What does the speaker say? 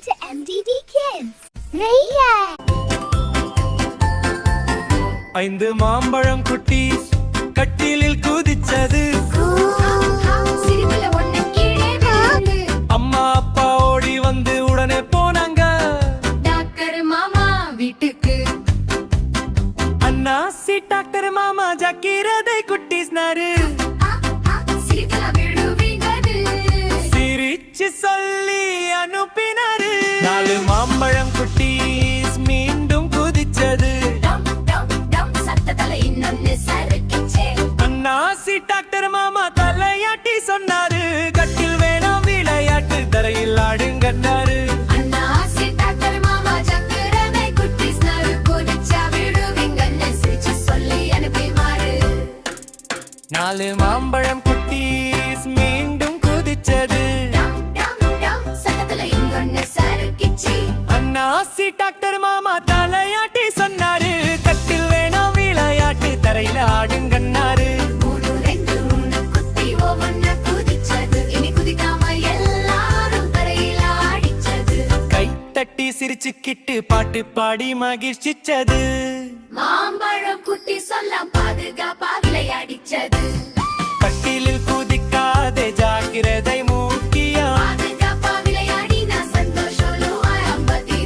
to MDD Kids. Raya. ஐந்து மாம்பழம் குட்டீஸ் கட்டிலில் குதிச்சது. அம்மா அப்பா ஓடி வந்து உடனே போனாங்க டாக்டர் மாமா வீட்டுக்கு. அண்ணாசி டாக்டர் மாமா ஜாக்கிரதை குட்டீஸ் நாரு சிரிச்சு சொல்லி அனுப்பினாரு. 4 மாம்பழம் குட்டீஸ் மீண்டும் குதிச்சது. அண்ணாசி டாக்டர் மாமா தலையாட்டி சொன்னாரு கட்டில் வேணாம் விளையாட்டு தரையில் ஆடுங்கன்னாரு. அண்ணாசி டாக்டர் மாமா ஜாக்கிரதை குட்டீஸ் நாரு குதிச்சா விடுவீங்கன்னு சிரிச்சு சொல்லி அனுப்பினாரு. 4 மாம்பழம் குட்டீஸ் மீண்டும் குதிச்சது. அண்ணாசி டாக்டர் மாமா தலையாட்டி சொன்னாரு கட்டில் வேணாம் விளையாட்டு தரையில ஆடுங்கன்னாரு. கை தட்டி சிரிச்சுக்கிட்டு பாட்டு பாடி மகிழ்ச்சிச்சது. மாம்பழம் குட்டி சொல்ல பாதுகாப்பா விளையாடிச்சது.